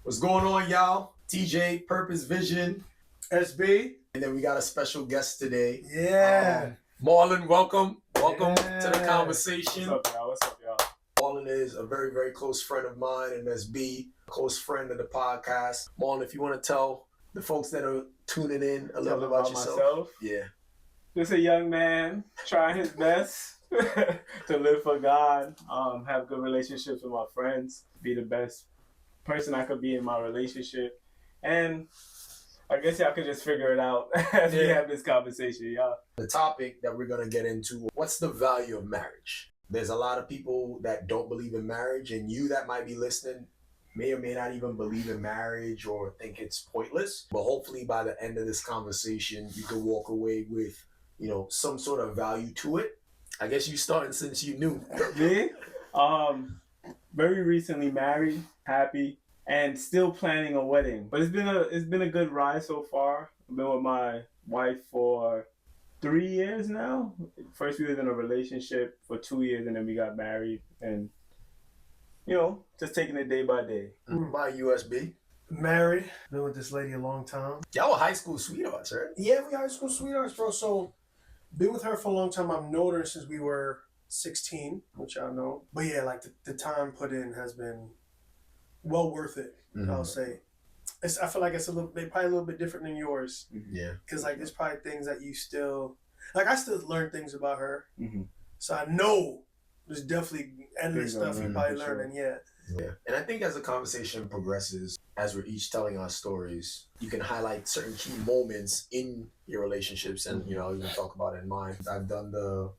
What's going on, y'all? TJ, Purpose Vision, SB. and then we got a special guest today. Yeah. Marlon, welcome. Welcome Yeah. to the conversation. What's up, y'all? Marlon is a very, very close friend of mine, and SB, a close friend of the podcast. Marlon, if you want to tell the folks that are tuning in a little bit about yourself. Myself. Yeah. Just a young man trying his best to live for God, have good relationships with my friends, be the best person I could be in my relationship. And I guess y'all could just figure it out as we have this conversation, y'all. The topic that we're going to get into, what's the value of marriage? There's a lot of people that don't believe in marriage, and you that might be listening may or may not even believe in marriage or think it's pointless. But hopefully by the end of this conversation, you can walk away with, some sort of value to it. I guess you starting since you knew. Me? Very recently married, happy, and still planning a wedding. But it's been a good ride so far. I've been with my wife for 3 years now. First we was in a relationship for 2 years, and then we got married, and just taking it day by day. My USB. Married. Been with this lady a long time. Y'all were high school sweethearts, right? Yeah, we high school sweethearts, bro. So, been with her for a long time. I've known her since we were 16, which I know. But yeah, like the time put in has been well worth it, I'll say. I feel like it's probably a little bit different than yours. Yeah. Because like there's probably things that you still, like I still learn things about her. Mm-hmm. So I know there's definitely endless stuff you're probably sure. learning, yeah. Yeah. And I think as the conversation progresses, as we're each telling our stories, you can highlight certain key moments in your relationships and, you can talk about it in mine. I've done the,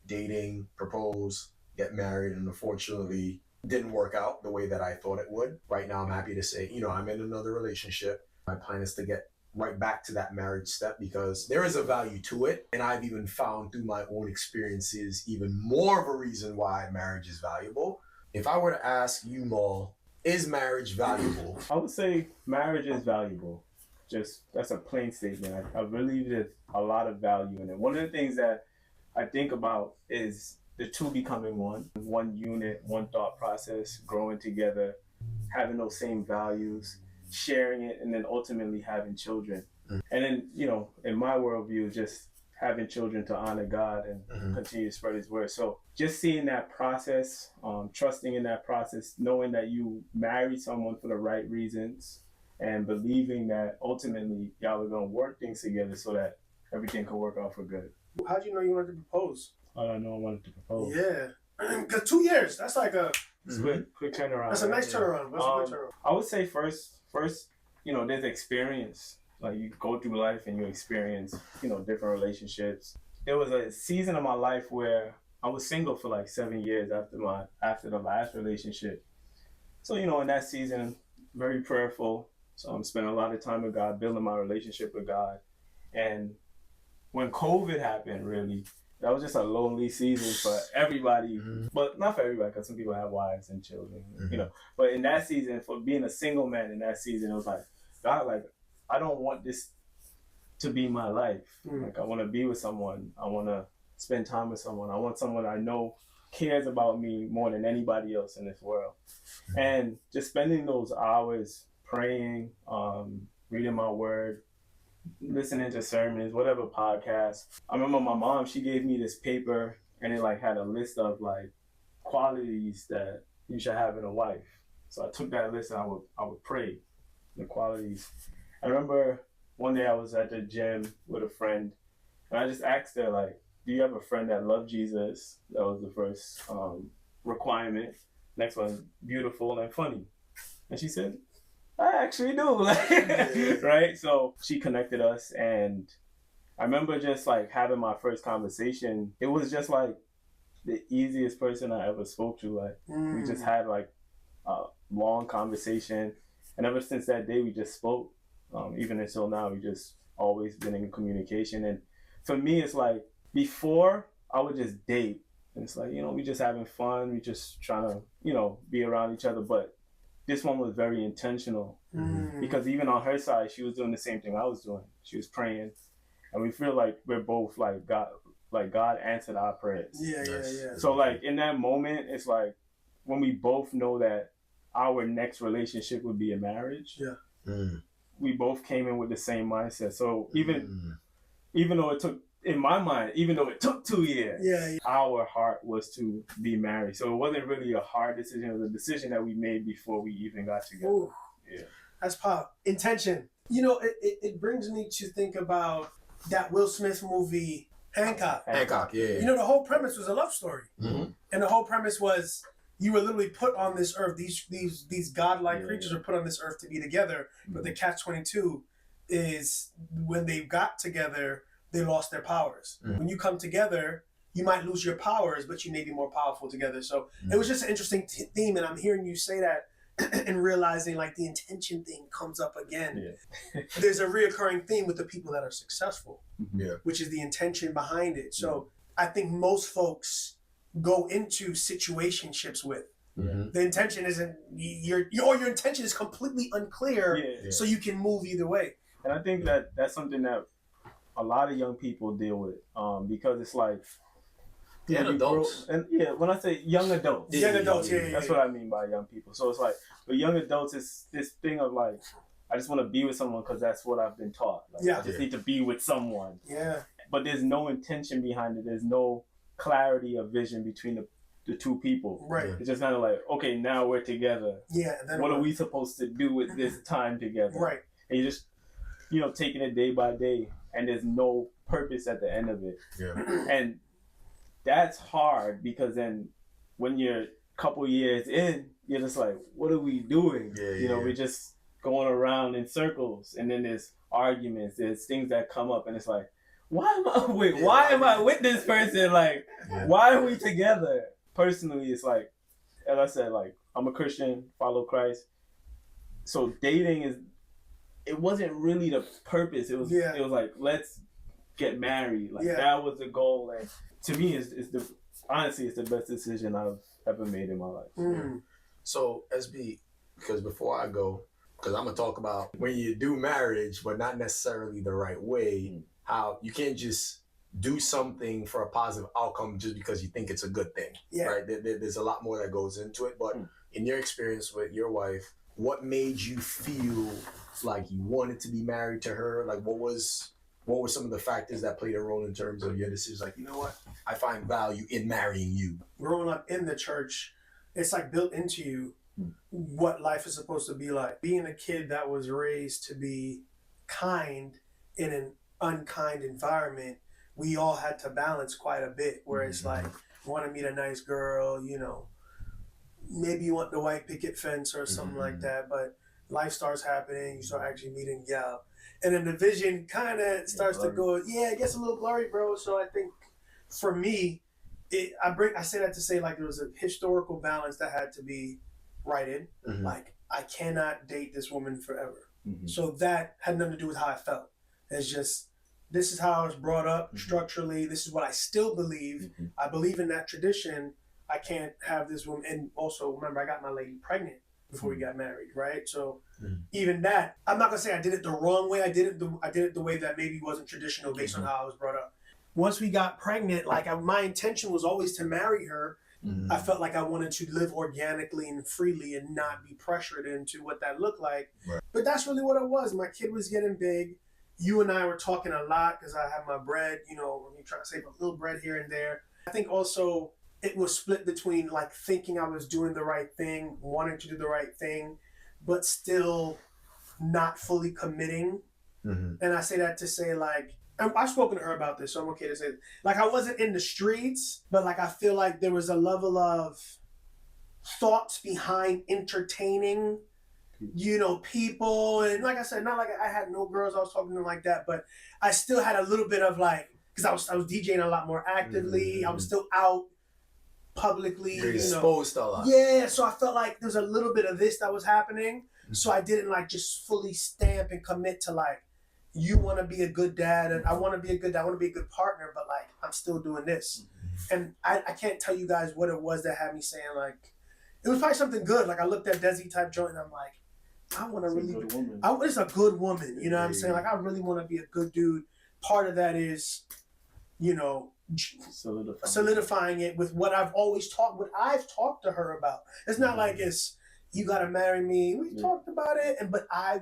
dating, propose, get married, and unfortunately didn't work out the way that I thought it would. Right now, I'm happy to say, I'm in another relationship. My plan is to get right back to that marriage step because there is a value to it. And I've even found through my own experiences even more of a reason why marriage is valuable. If I were to ask you, Maul, is marriage valuable? I would say marriage is valuable. That's a plain statement. I believe there's a lot of value in it. One of the things that I think about is the two becoming one unit, one thought process, growing together, having those same values, sharing it, and then ultimately having children. And then, in my worldview, just having children to honor God and continue to spread His word. So just seeing that process, trusting in that process, knowing that you married someone for the right reasons, and believing that ultimately y'all are going to work things together so that everything can work out for good. How do you know you wanted to propose? I don't know I wanted to propose. Yeah. Because 2 years, that's like a quick turnaround. That's a nice turnaround. What's a quick turnaround? I would say first, there's experience. Like you go through life and you experience, different relationships. There was a season of my life where I was single for like 7 years after the last relationship. So, in that season, very prayerful. So I'm spending a lot of time with God, building my relationship with God. And when COVID happened, really, that was just a lonely season for everybody, but not for everybody, because some people have wives and children, But in that season, for being a single man in that season, it was like, God, like, I don't want this to be my life. Like, I want to be with someone. I want to spend time with someone. I want someone I know cares about me more than anybody else in this world. And just spending those hours praying, reading my word, listening to sermons, whatever podcasts. I remember my mom, she gave me this paper and it had a list of qualities that you should have in a wife. So I took that list and I would pray the qualities. I remember one day I was at the gym with a friend and I just asked her do you have a friend that loved Jesus? That was the first requirement. Next one, beautiful and funny. And she said, I actually do. Right? So she connected us, and I remember just having my first conversation. It was just the easiest person I ever spoke to. We just had a long conversation, and ever since that day we just spoke. Even until now, we just always been in communication. And for me, it's before I would just date, and it's we just having fun, we just trying to be around each other, but this one was very intentional because even on her side, she was doing the same thing I was doing. She was praying, and we feel like we're both God answered our prayers. Yeah. So in that moment, it's when we both know that our next relationship would be a marriage. Yeah. Mm. We both came in with the same mindset. So even Mm. though it took, in my mind, even though it took 2 years, Yeah. our heart was to be married. So it wasn't really a hard decision. It was a decision that we made before we even got together. Ooh, Yeah. that's pop. Intention. You know, it brings me to think about that Will Smith movie, Hancock. Hancock, yeah. You know, the whole premise was a love story. Mm-hmm. And the whole premise was you were literally put on this earth. These godlike Yeah. creatures are put on this earth to be together. But the catch-22 is when they got together, they lost their powers. Mm. When you come together, you might lose your powers, but you may be more powerful together. So it was just an interesting theme, and I'm hearing you say that and realizing like the intention thing comes up again. Yeah. There's a reoccurring theme with the people that are successful, Yeah. which is the intention behind it. So I think most folks go into situationships with Mm-hmm. the intention isn't your intention is completely unclear, Yeah. so you can move either way. And I think that that's something that a lot of young people deal with, because it's like, you And know, adults. and when I say young adults, Young adults, yeah. that's what I mean by young people. So it's like, for young adults, it's this thing of like, I just want to be with someone because that's what I've been taught. Like, Yeah. I just need to be with someone. Yeah, But there's no intention behind it. There's no clarity of vision between the two people. right. It's just kind of like, okay, now we're together. Yeah, and then What are we supposed to do with this time together? right? And you're just, taking it day by day, and there's no purpose at the end of it. Yeah. And that's hard, because then when you're a couple years in, you're just like, what are we doing? Yeah. We're just going around in circles, and then there's arguments, there's things that come up, and it's like, why am I with this person? Like, Yeah. why are we together? Personally, it's like, as I said, like, I'm a Christian, follow Christ. So dating it wasn't really the purpose. It was Yeah. it was like, let's get married. Like, Yeah. that was the goal. And to me, it's the best decision I've ever made in my life. Mm. So SB, because before I go, because I'm gonna talk about when you do marriage, but not necessarily the right way, how you can't just do something for a positive outcome just because you think it's a good thing, Yeah. right? There's a lot more that goes into it. But in your experience with your wife, what made you feel like you wanted to be married to her? Like, what were some of the factors that played a role in terms of your decision? Like, you know what, I find value in marrying you. Growing up in the church, it's like built into you what life is supposed to be like. Being a kid that was raised to be kind in an unkind environment, we all had to balance quite a bit, where it's like, you want to meet a nice girl, maybe you want the white picket fence or something like that, but life starts happening, you start actually meeting gal. And then the vision kind of starts to go, it gets a little blurry, bro. So I think for me, I say that to say, like, there was a historical balance that had to be righted. Mhm. Like, I cannot date this woman forever. Mhm. So that had nothing to do with how I felt. It's just, this is how I was brought up structurally. This is what I still believe. I believe in that tradition. I can't have this woman. And also, remember, I got my lady pregnant before we got married, right? So even that, I'm not gonna say I did it the wrong way. I did it the way that maybe wasn't traditional based on how I was brought up. Once we got pregnant, like, my intention was always to marry her. I felt like I wanted to live organically and freely and not be pressured into what that looked like. Right. But that's really what it was. My kid was getting big. You and I were talking a lot because I have my bread, you try to save a little bread here and there. I think also it was split between, like, thinking I was doing the right thing, wanting to do the right thing, but still not fully committing. Mm-hmm. And I say that to say, like, I've spoken to her about this, so I'm okay to say it. Like, I wasn't in the streets, but, like, I feel like there was a level of thoughts behind entertaining, people. And like I said, not like I had no girls I was talking to like that, but I still had a little bit of, like, because I was DJing a lot more actively. I was still out publicly. You're exposed a lot. Yeah, so I felt like there was a little bit of this that was happening. So I didn't, like, just fully stamp and commit to, like, you want to be a good dad, and I want to be a good dad, I want to be a good partner, but, like, I'm still doing this. And I can't tell you guys what it was that had me saying, like, it was probably something good. Like, I looked at Desi type joint and I'm like, I want to really, it's a good woman, you know what I'm saying? Like, I really want to be a good dude. Part of that is, solidifying it with what I've always talked to her about. It's not like it's, you gotta marry me. We talked about it, but I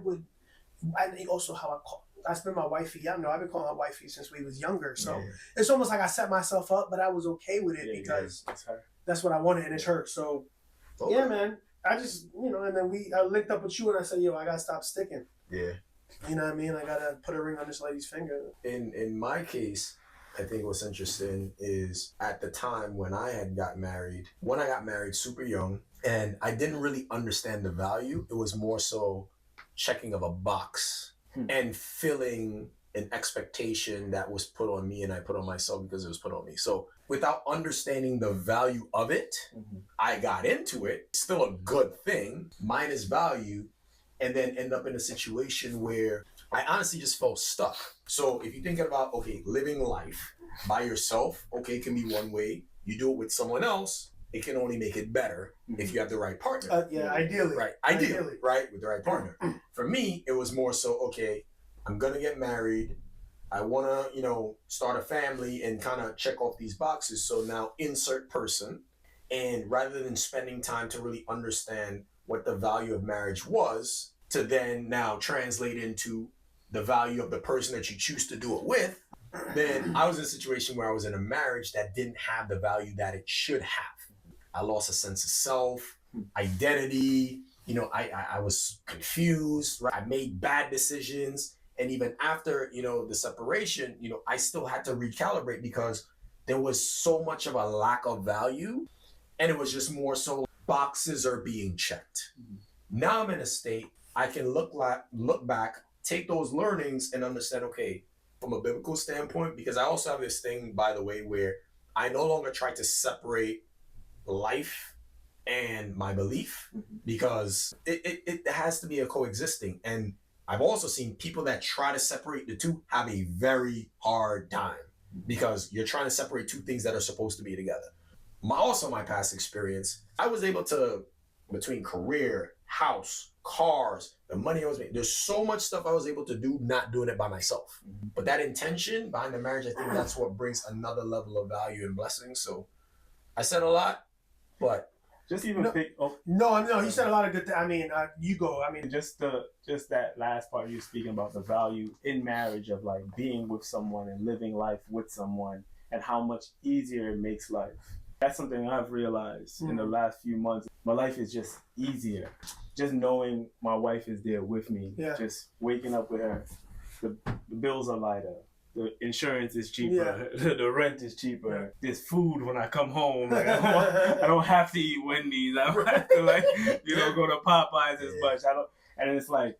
also how I spent my wifey. I know I've been calling her wifey since we was younger, so it's almost like I set myself up, but I was okay with it because that's what I wanted, and it's her. So yeah, man. I just and then I linked up with you, and I said, yo, I gotta stop sticking. Yeah. You know what I mean? I gotta put a ring on this lady's finger. In my case, I think what's interesting is at the time when I got married super young, and I didn't really understand the value. It was more so checking of a box and filling an expectation that was put on me and I put on myself because it was put on me. So without understanding the value of it, I got into it. Still a good thing, minus value, and then end up in a situation where I honestly just felt stuck. So if you're thinking about, okay, living life by yourself, okay, it can be one way. You do it with someone else, it can only make it better if you have the right partner. Ideally. Right, ideally, right, with the right partner. For me, it was more so, okay, I'm gonna get married. I wanna, start a family and kind of check off these boxes. So now insert person. And rather than spending time to really understand what the value of marriage was, to then now translate into the value of the person that you choose to do it with, then I was in a situation where I was in a marriage that didn't have the value that it should have. I lost a sense of self, identity, I was confused, right? I made bad decisions. And even after, the separation, I still had to recalibrate because there was so much of a lack of value. And it was just more so boxes are being checked. Now I'm in a state, I can look back, take those learnings and understand, okay, from a biblical standpoint, because I also have this thing, by the way, where I no longer try to separate life and my belief because it has to be a coexisting. And I've also seen people that try to separate the two have a very hard time because you're trying to separate two things that are supposed to be together. My past experience, I was able to, between career, house, cars, the money I was making, there's so much stuff I was able to do not doing it by myself. But that intention behind the marriage, I think that's what brings another level of value and blessing. So I said a lot, but just even No, you said a lot of good things. I mean, you go. I mean, just that last part you're speaking about, the value in marriage of like being with someone and living life with someone and how much easier it makes life. That's something I've realized in the last few months. My life is just easier. Just knowing my wife is there with me. Yeah. Just waking up with her. The bills are lighter. The insurance is cheaper. Yeah. The rent is cheaper. Yeah. There's food when I come home. Like, I don't have to eat Wendy's. I don't have to go to Popeyes as much. And it's like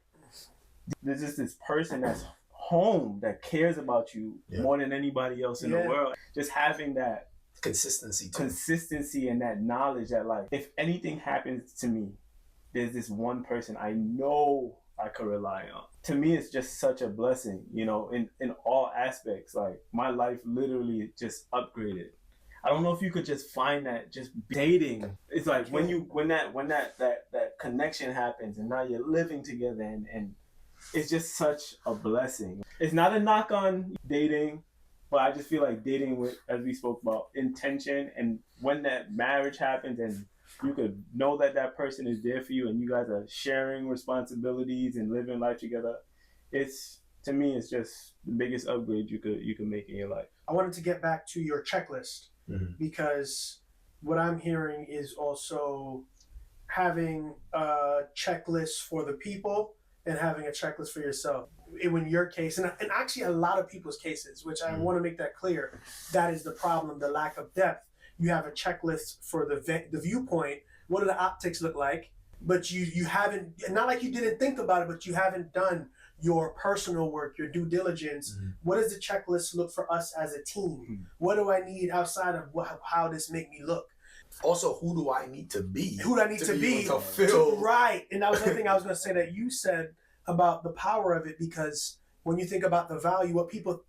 there's just this person that's home that cares about you more than anybody else in the world. Just having that consistency and that knowledge that like if anything happens to me, there's this one person I know I could rely on. To me, it's just such a blessing, in all aspects. Like my life literally just upgraded. I don't know if you could just find that just dating. It's like when that connection happens and now you're living together and it's just such a blessing. It's not a knock on dating. But I just feel like dating with, as we spoke about, intention, and when that marriage happens and you could know that person is there for you and you guys are sharing responsibilities and living life together, to me, it's just the biggest upgrade you could make in your life. I wanted to get back to your checklist because what I'm hearing is also having a checklist for the people and having a checklist for yourself. In your case, and actually a lot of people's cases, which I want to make that clear, that is the problem, the lack of depth. You have a checklist for the viewpoint. What do the optics look like? But you haven't, not like you didn't think about it, but you haven't done your personal work, your due diligence. What does the checklist look for us as a team? What do I need outside of how this make me look? Also, who do I need to be? Who do I need to be? To fill. Right. And that was the thing I was going to say that you said about the power of it, because when you think about the value, what people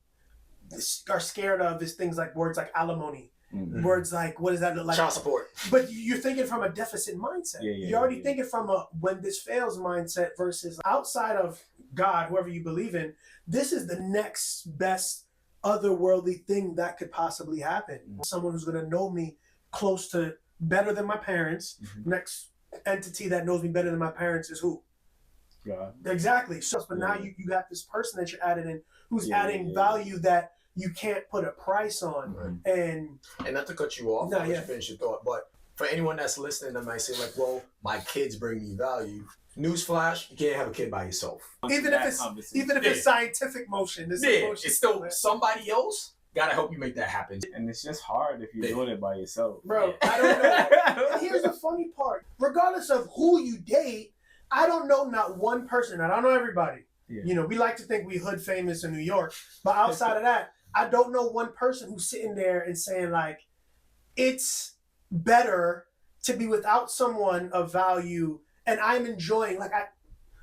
are scared of is things like words like alimony, words like, what does that look like? Child support. But you're thinking from a deficit mindset. You're already thinking from a when this fails mindset versus outside of God, whoever you believe in, this is the next best otherworldly thing that could possibly happen. Someone who's going to know me close to better than my parents, next entity that knows me better than my parents is who? God. Exactly. So, but now Yeah. you got this person that you're adding in who's Yeah, adding yeah. value that you can't put a price on. Right. And not to cut you off, No, I'll let yeah. you finish your thought, but for anyone that's listening that might say like, well, my kids bring me value. Newsflash, you can't have a kid by yourself. even if it's scientific motion, this is emotion. It's still somebody else gotta help you make that happen. And it's just hard if you're doing it by yourself. Bro, I don't know. And here's the funny part. Regardless of who you date, I don't know not one person. I don't know everybody. Yeah. You know, we like to think we hood famous in New York. But outside of that, I don't know one person who's sitting there and saying, like, it's better to be without someone of value and I'm enjoying. Like,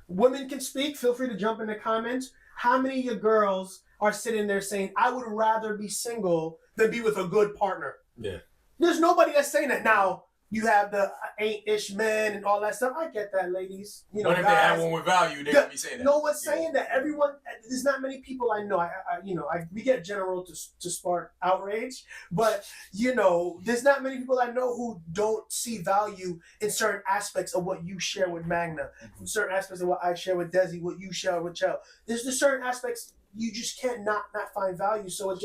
women can speak. Feel free to jump in the comments. How many of your girls are sitting there saying, I would rather be single than be with a good partner? Yeah. There's nobody that's saying that. Now, you have the ain't-ish men and all that stuff. I get that, ladies. You know, But if they guys, have one with value, they're gonna be saying that. no one's saying that. Everyone, there's not many people I know. We get general to spark outrage, but you know, there's not many people I know who don't see value in certain aspects of what you share with Magna, certain aspects of what I share with Desi, what you share with Chell. There's just certain aspects you just can't not find value. So it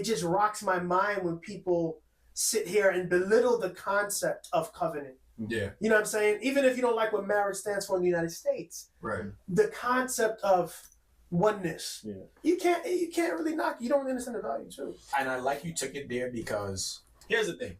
just rocks my mind when people sit here and belittle the concept of covenant. Yeah. You know what I'm saying? Even if you don't like what marriage stands for in the United States, Right. the concept of oneness, Yeah. you can't really knock. You don't understand the value too. And I like you took it there because here's the thing.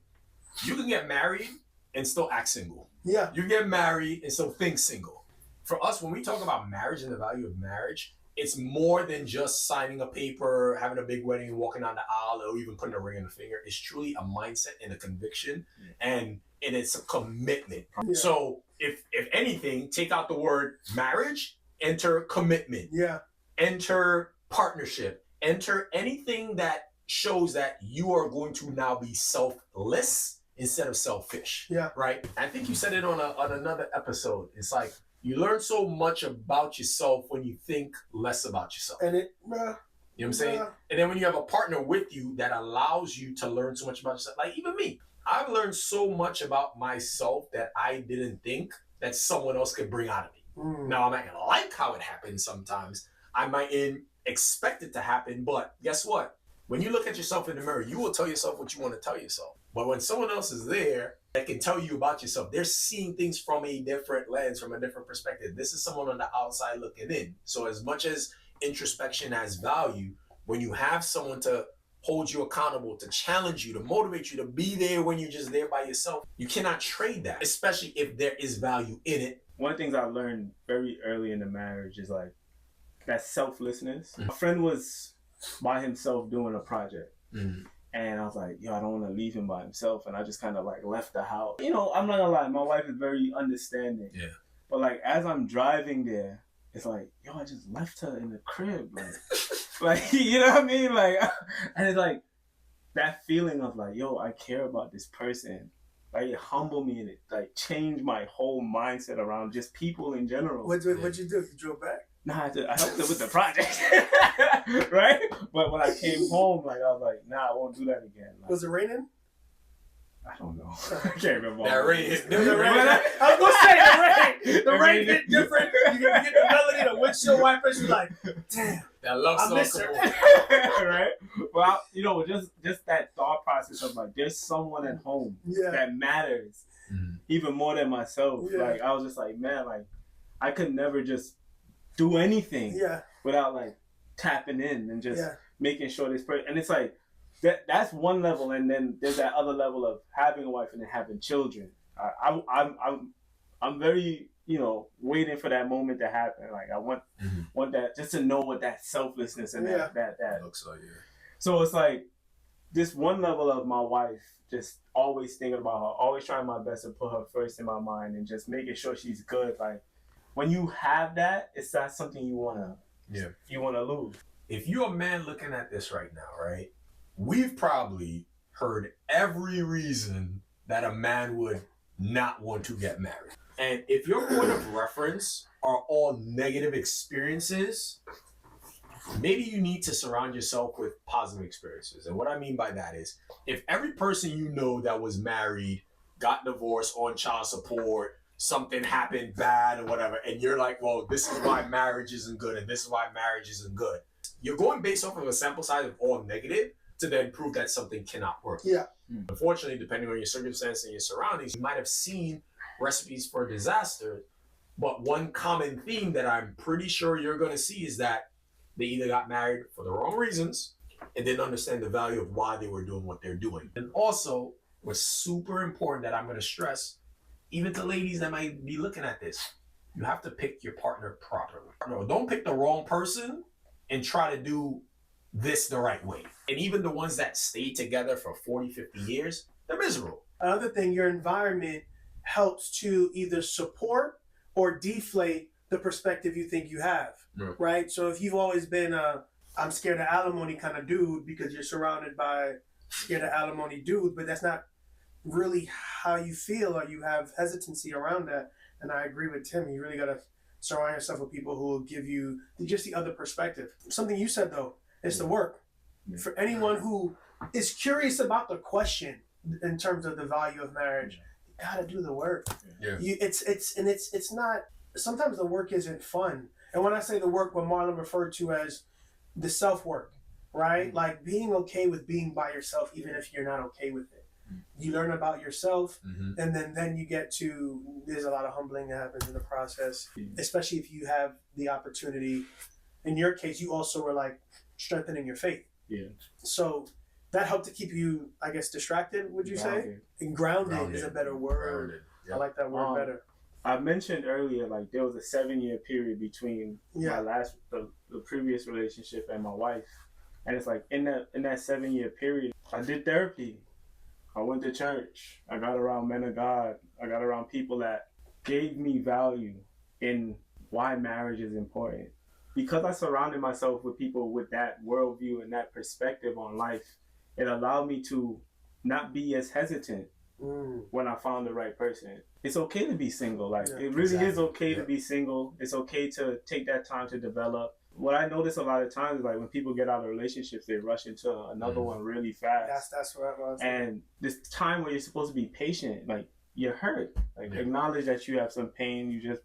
You can get married and still act single. Yeah, You get married and still think single. For us, when we talk about marriage and the value of marriage, it's more than just signing a paper, having a big wedding, walking down the aisle, or even putting a ring on the finger. It's truly a mindset and a conviction, and it's a commitment. Yeah. So if anything, take out the word marriage, enter commitment, yeah, enter partnership, enter anything that shows that you are going to now be selfless instead of selfish. Yeah. Right? I think you said it on another episode. It's like you learn so much about yourself when you think less about yourself. and it. You know what I'm saying? And then when you have a partner with you that allows you to learn so much about yourself, like even me, I've learned so much about myself that I didn't think that someone else could bring out of me. Now, I might like how it happens sometimes. I might expect it to happen, but guess what? When you look at yourself in the mirror, you will tell yourself what you want to tell yourself. But when someone else is there that can tell you about yourself, they're seeing things from a different lens, from a different perspective. This is someone on the outside looking in. So as much as introspection has value, when you have someone to hold you accountable, to challenge you, to motivate you, to be there when you're just there by yourself, you cannot trade that, especially if there is value in it. One of the things I learned very early in the marriage is like that selflessness. A friend was by himself doing a project. And I was like, yo, I don't want to leave him by himself. And I just kind of like left the house. You know, I'm not gonna lie, my wife is very understanding. Yeah. But like as I'm driving there, it's like, yo, I just left her in the crib. Like, you know what I mean? Like, and it's like that feeling of like, yo, I care about this person. Like it humbled me and it like changed my whole mindset around just people in general. What'd you do? You drove back? Nah, I helped her with the project, right? But when I came home, like I was like, nah, I won't do that again. Like, Was it raining? I don't know. I can't remember. That rain hit. I was gonna say the rain. The rain hit different. You get the melody, the windshield wipers. You're like, damn. That love I song. miss come her. on. Right? Well, you know, just that thought process of like, there's someone at home Yeah. that matters even more than myself. Yeah. Like I was just like, man, like I could never just do anything Yeah. without like tapping in and just Yeah. making sure this person. And it's like that's one level, and then there's that other level of having a wife and then having children. I'm very, you know, waiting for that moment to happen. Like I want that, just to know what that selflessness and that. Looks like, yeah. So it's like this one level of my wife, just always thinking about her, always trying my best to put her first in my mind and just making sure she's good. Like when you have that, it's not something you wanna lose. If you're a man looking at this right now, right, we've probably heard every reason that a man would not want to get married. And if your point of reference are all negative experiences, maybe you need to surround yourself with positive experiences. And what I mean by that is, if every person you know that was married got divorced on child support, something happened bad or whatever, and you're like, well, this is why marriage isn't good and this is why marriage isn't good. You're going based off of a sample size of all negative to then prove that something cannot work. Yeah. Unfortunately, depending on your circumstance and your surroundings, you might have seen recipes for disaster, but one common theme that I'm pretty sure you're going to see is that they either got married for the wrong reasons and didn't understand the value of why they were doing what they're doing. And also, what's super important that I'm going to stress, even to ladies that might be looking at this, you have to pick your partner properly. No, don't pick the wrong person and try to do this the right way. And even the ones that stay together for 40, 50 years, they're miserable. Another thing, your environment helps to either support or deflate the perspective you think you have, right? So if you've always been a I'm scared of alimony kind of dude because you're surrounded by scared of alimony dudes, but that's not really how you feel, or you have hesitancy around that. And I agree with Tim. You really got to surround yourself with people who will give you just the other perspective. Something you said, though, is the work. For anyone who is curious about the question in terms of the value of marriage, you got to do the work. Yeah. It's not, sometimes the work isn't fun. And when I say the work, what Marlon referred to as the self-work, right? Like being okay with being by yourself, even if you're not okay with it. You learn about yourself, and then you get to, there's a lot of humbling that happens in the process, especially if you have the opportunity. In your case, you also were like strengthening your faith. Yeah. So that helped to keep you, I guess, distracted, would you say? And grounded is a better word. I like that word better. I mentioned earlier, like there was a 7-year period between the previous relationship and my wife. And it's like in that 7-year period, I did therapy. I went to church. I got around men of God. I got around people that gave me value in why marriage is important. Because I surrounded myself with people with that worldview and that perspective on life, it allowed me to not be as hesitant when I found the right person. It's okay to be single. Like it really is okay to be single. It's okay to take that time to develop. What I notice a lot of times is like when people get out of relationships, they rush into another one really fast. That's what I was. And this time where you're supposed to be patient, like you're hurt. Like acknowledge that you have some pain. You just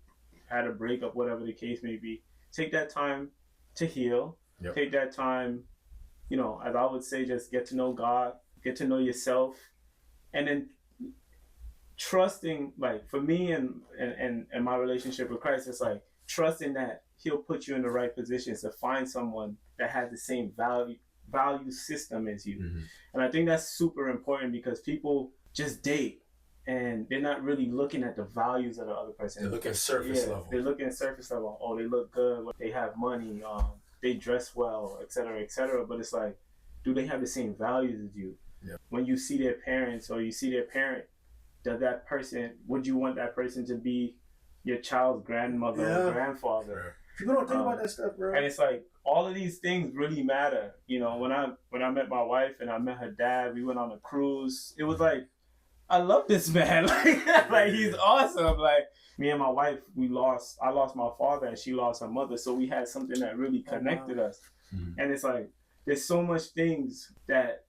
had a breakup, whatever the case may be. Take that time to heal. Take that time, you know, as I would say, just get to know God, get to know yourself, and then trusting, like for me and my relationship with Christ, it's like trusting that He'll put you in the right positions to find someone that has the same value system as you. And I think that's super important because people just date and they're not really looking at the values of the other person. They're looking at surface level. They're looking at surface level. Oh, they look good. They have money. They dress well, et cetera, et cetera. But it's like, do they have the same values as you? When you see their parents or you see their parent, would you want that person to be your child's grandmother or grandfather? People don't think about that stuff, bro. And it's like all of these things really matter. You know, when I met my wife and I met her dad, we went on a cruise. It was like, I love this man. Like he's awesome. Like me and my wife, I lost my father and she lost her mother. So we had something that really connected us. And it's like, there's so much things that,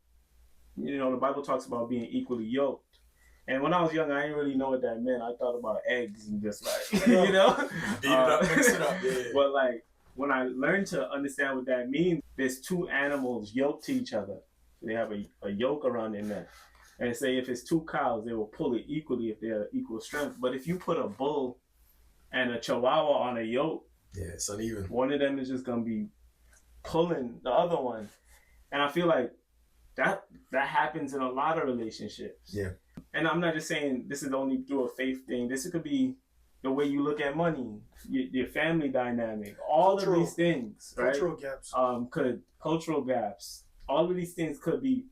you know, the Bible talks about being equally yoked. And when I was young, I didn't really know what that meant. I thought about eggs and just like, you know? Beat it up, mix it up, But like, when I learned to understand what that means, there's two animals yoked to each other. They have a yoke around their neck. And say if it's two cows, they will pull it equally if they're equal strength. But if you put a bull and a chihuahua on a yoke, it's uneven. One of them is just going to be pulling the other one. And I feel like that happens in a lot of relationships. And I'm not just saying this is only through a faith thing. This could be the way you look at money, your family dynamic, all of these things, right? Cultural gaps. Cultural gaps. All of these things could be,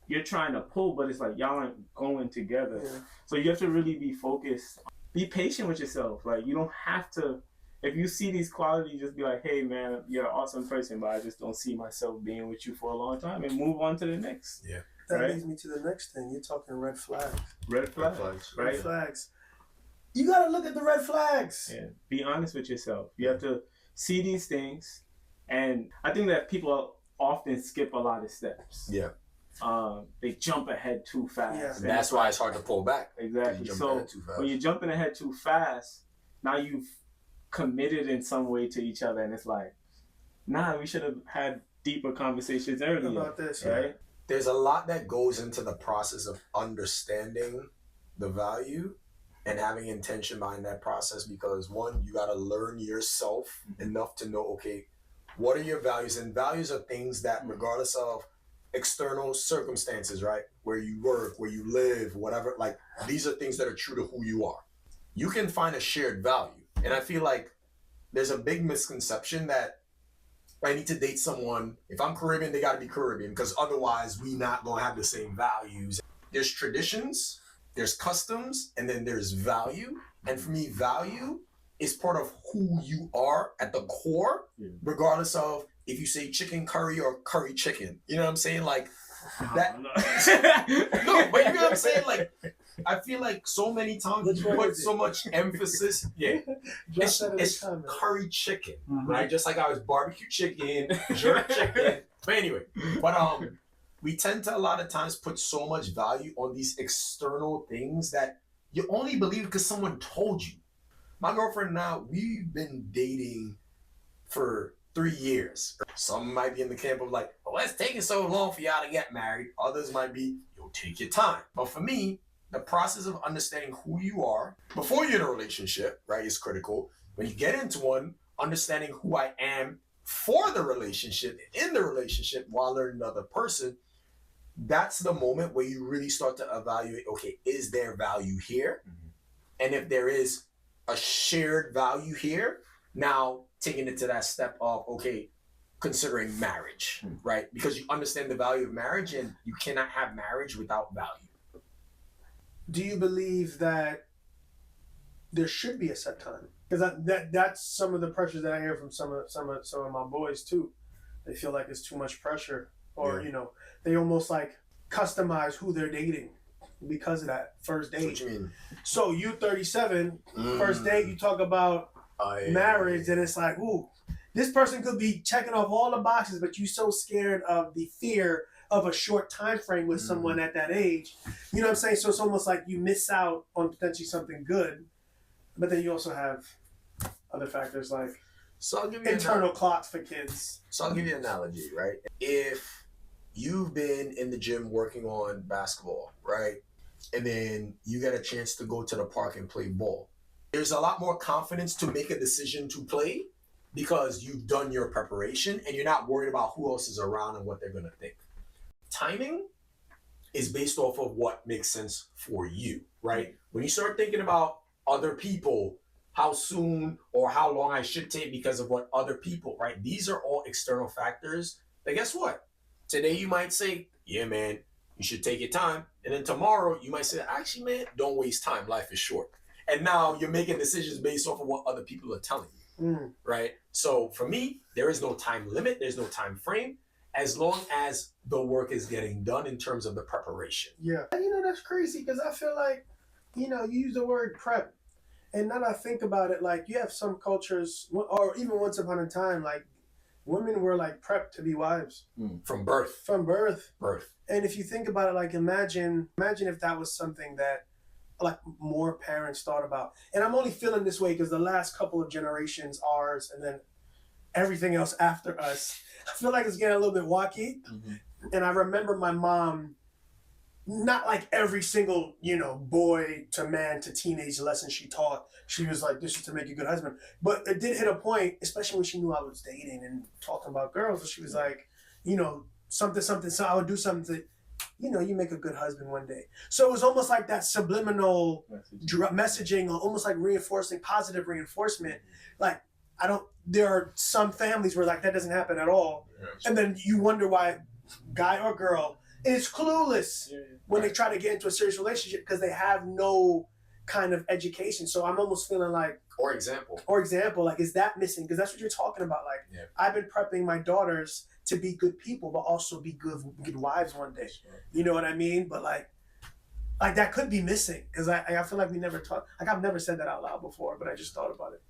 you're trying to pull, but it's like y'all aren't going together. So you have to really be focused. Be patient with yourself. Like you don't have to, if you see these qualities, just be like, hey man, you're an awesome person, but I just don't see myself being with you for a long time, and move on to the next. That leads me to the next thing. You're talking red flags. Red flags. Right? Red flags. You got to look at the red flags. Be honest with yourself. You have to see these things. And I think that people often skip a lot of steps. they jump ahead too fast. Yeah. And that's why it's hard to pull back. Exactly. You jump So ahead too fast. when you're jumping ahead too fast, now you've committed in some way to each other, and it's like, nah, we should have had deeper conversations earlier. About this, right? There's a lot that goes into the process of understanding the value and having intention behind that process, because one, you got to learn yourself enough to know, okay, what are your values? And values are things that, regardless of external circumstances, right, where you work, where you live, whatever, like, these are things that are true to who you are. You can find a shared value. And I feel like there's a big misconception that I need to date someone, if I'm Caribbean, they got to be Caribbean, because otherwise we not going to have the same values. There's traditions, there's customs, and then there's value. And for me, value is part of who you are at the core, regardless of if you say chicken curry or curry chicken. You know what I'm saying? Like that. No, but you know what I'm saying? Like, I feel like so many times Which you one put is it? so much emphasis. Yeah, Drop that in the it's comments. curry chicken, Mhm. right? Just like I was barbecue chicken, jerk chicken. But anyway, we tend to a lot of times put so much value on these external things that you only believe because someone told you. My girlfriend and I, we've been dating for 3 years. Some might be in the camp of like, oh, it's taking so long for y'all to get married. Others might be, you'll take your time. But for me, the process of understanding who you are before you're in a relationship, right, is critical. When you get into one, understanding who I am for the relationship, in the relationship, while learning another person, that's the moment where you really start to evaluate, okay, is there value here? And if there is a shared value here, now taking it to that step of, okay, considering marriage, right? Because you understand the value of marriage, and you cannot have marriage without value. Do you believe that there should be a set time? Because that's some of the pressures that I hear from some of my boys too. They feel like it's too much pressure, or Yeah. they almost like customize who they're dating because of that first That's date. what you mean. So you 37, first date, you talk about marriage, and it's like, ooh, this person could be checking off all the boxes, but you're so scared of the fear of a short time frame with someone at that age. You know what I'm saying? So it's almost like you miss out on potentially something good, but then you also have other factors like So I'll give you internal clocks for kids. So I'll give you an analogy, right? If you've been in the gym working on basketball, right? And then you get a chance to go to the park and play ball. There's a lot more confidence to make a decision to play because you've done your preparation and you're not worried about who else is around and what they're going to think. Timing is based off of what makes sense for you, right? When you start thinking about other people, how soon or how long I should take because of what other people, right? These are all external factors. But guess what? Today you might say, yeah, man, you should take your time. And then tomorrow you might say, actually, man, don't waste time. Life is short. And now you're making decisions based off of what other people are telling you, right? So for me, there is no time limit. There's no time frame as long as the work is getting done in terms of the preparation. Yeah. And that's crazy because I feel like, you use the word prep. And now that I think about it, like you have some cultures, or even once upon a time, like women were like prepped to be wives. From birth. From birth. Birth. And if you think about it, like imagine if that was something that like more parents thought about. And I'm only feeling this way because the last couple of generations, ours, and then everything else after us, I feel like it's getting a little bit wacky. And I remember my mom, not like every single, boy to man to teenage lesson she taught, she was like, this is to make a good husband. But it did hit a point, especially when she knew I was dating and talking about girls, and she was like, something, so I would do something to, you make a good husband one day. So it was almost like that subliminal messaging, or almost like positive reinforcement. Like, there are some families where like that doesn't happen at all. And then you wonder why guy or girl is clueless when they try to get into a serious relationship because they have no kind of education. So I'm almost feeling like, Or example, like, is that missing? Because that's what you're talking about. Like, I've been prepping my daughters to be good people, but also be good wives one day. You know what I mean? But like that could be missing because I feel like we never talked. Like I've never said that out loud before, but I just thought about it.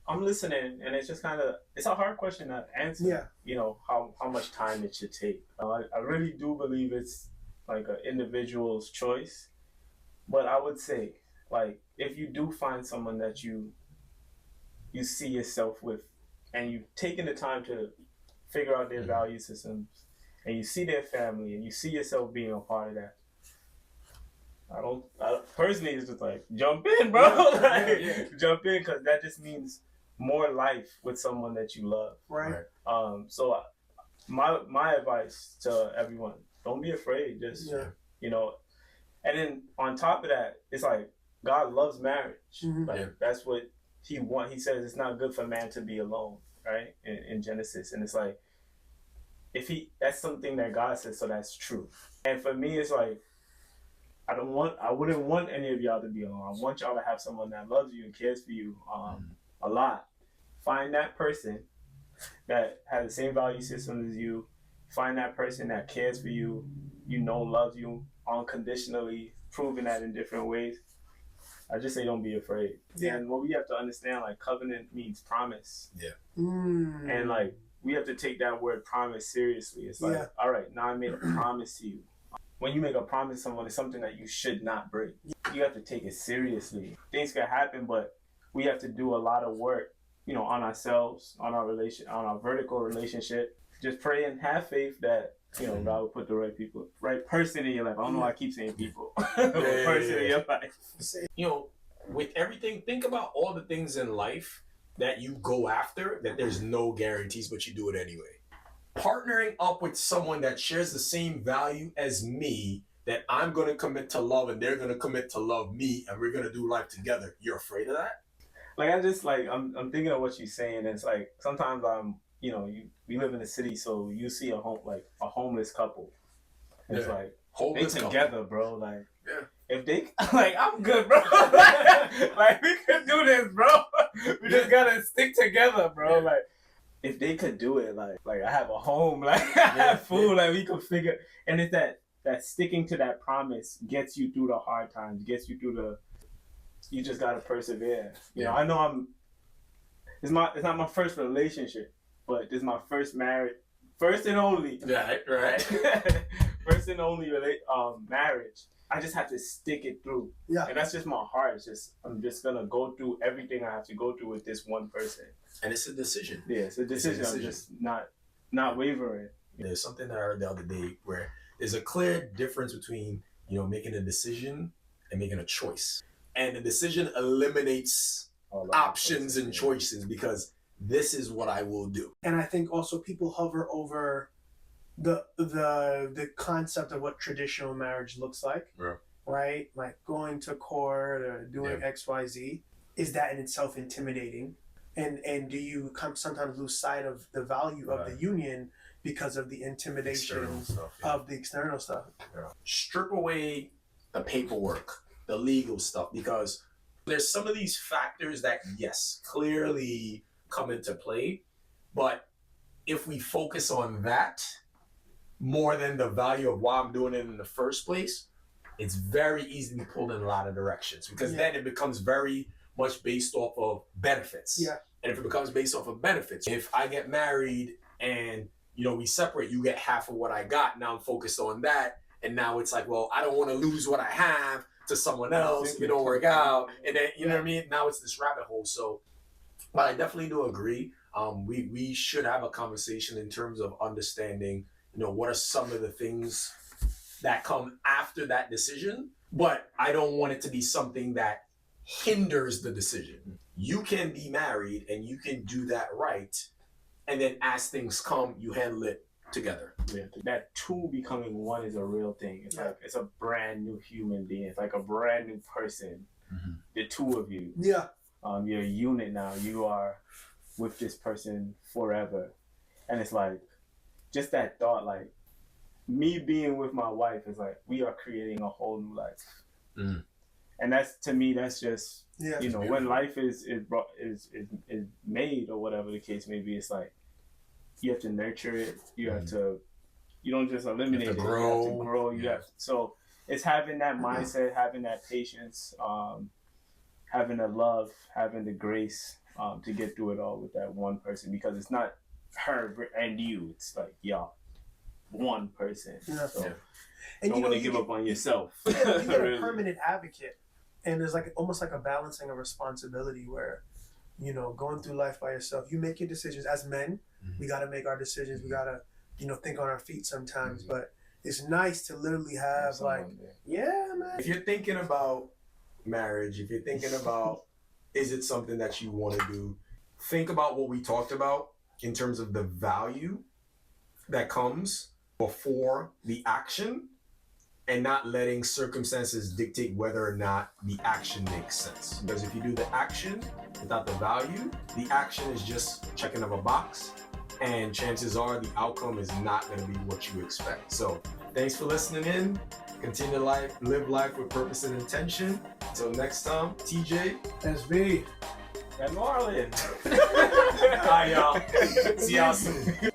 I'm listening, and it's just kind of, it's a hard question to answer. Yeah. You know, how much time it should take. I really do believe it's like an individual's choice. But I would say, like, if you do find someone that you see yourself with, and you've taken the time to figure out their value systems, and you see their family, and you see yourself being a part of that, I personally, it's just like, jump in, bro. Jump in, because that just means more life with someone that you love. Right. So my advice to everyone, don't be afraid. Just, you know, and then on top of that, it's like, God loves marriage. Like, that's what he wants. He says it's not good for man to be alone, right? In Genesis. And it's like, that's something that God says, so that's true. And for me, it's like, I wouldn't want any of y'all to be alone. I want y'all to have someone that loves you and cares for you a lot. Find that person that has the same value system as you. Find that person that cares for you, loves you unconditionally, proving that in different ways. I just say don't be afraid. Yeah. And what we have to understand, like, covenant means promise. Yeah. And like, we have to take that word promise seriously. It's like, all right, now I made a promise to you. When you make a promise to someone, it's something that you should not break. You have to take it seriously. Things can happen, but we have to do a lot of work, on ourselves, on our vertical relationship. Just pray and have faith that, God will put the right person in your life. I don't know why I keep saying people. Person in your life. With everything, think about all the things in life that you go after, that there's no guarantees, but you do it anyway. Partnering up with someone that shares the same value as me, that I'm going to commit to love and they're going to commit to love me, and we're going to do life together. You're afraid of that? Like, I'm thinking of what you're saying. And it's like, sometimes we live in the city, so you see a homeless couple. And it's like, homeless they together, couple. Bro. Like, if they, like, I'm good, bro. like, we could do this, bro. We just gotta stick together, bro. Like, if they could do it, like I have a home, like I have food, like we could figure. And it's that sticking to that promise gets you through the hard times, gets you through you just gotta persevere. I know it's not my first relationship, but this is my first marriage, first and only. Right. First and only marriage. I just have to stick it through. Yeah. And that's just my heart. It's just, I'm just gonna go through everything I have to go through with this one person. And it's a decision. Yeah, it's a decision. I'm just not wavering. There's something that I heard the other day where there's a clear difference between, making a decision and making a choice. And the decision eliminates options and choices, because this is what I will do. And I think also people hover over the concept of what traditional marriage looks like, right? Like going to court or doing XYZ. Is that in itself intimidating? And do you sometimes lose sight of the value of the union because of the intimidation of the external stuff? Strip away the paperwork, the legal stuff, because there's some of these factors that, yes, clearly come into play. But if we focus on that more than the value of why I'm doing it in the first place, it's very easy to be pulled in a lot of directions, because then it becomes very much based off of benefits. Yeah. And if it becomes based off of benefits, if I get married and, we separate, you get half of what I got, now I'm focused on that. And now it's like, well, I don't want to lose what I have to someone else if it don't work out. And then, you know what I mean? Now it's this rabbit hole. So, but I definitely do agree. We should have a conversation in terms of understanding, what are some of the things that come after that decision. But I don't want it to be something that hinders the decision. You can be married and you can do that right. And then as things come, you handle it together. Yeah. That two becoming one is a real thing. It's like, it's a brand new human being. It's like a brand new person. Mm-hmm. The two of you. Yeah. You're a unit now. You are with this person forever. And it's like, just that thought, like, me being with my wife is like, we are creating a whole new life. Mm. And that's, to me, that's just, when life is made, or whatever the case may be, it's like, you have to nurture it. You have to, you don't just eliminate it. You have to grow. So it's having that mindset, having that patience, having the love, having the grace, to get through it all with that one person, because it's not her and you. It's like y'all, one person. Yeah. So And don't want to give up on yourself. You get a Really. permanent advocate, and there's like almost like a balancing of responsibility where, you know, going through life by yourself, you make your decisions. As men, we got to make our decisions. We got to, you know, think on our feet sometimes. But it's nice to literally have like, yeah, man. If you're thinking about marriage, if you're thinking about is it something that you want to do, think about what we talked about in terms of the value that comes before the action, and not letting circumstances dictate whether or not the action makes sense. Because if you do the action without the value, the action is just checking of a box, and chances are the outcome is not going to be what you expect. So thanks for listening in. Continue to live life with purpose and intention. Until next time, TJ. SB. And Marlon. Bye, y'all. See y'all soon.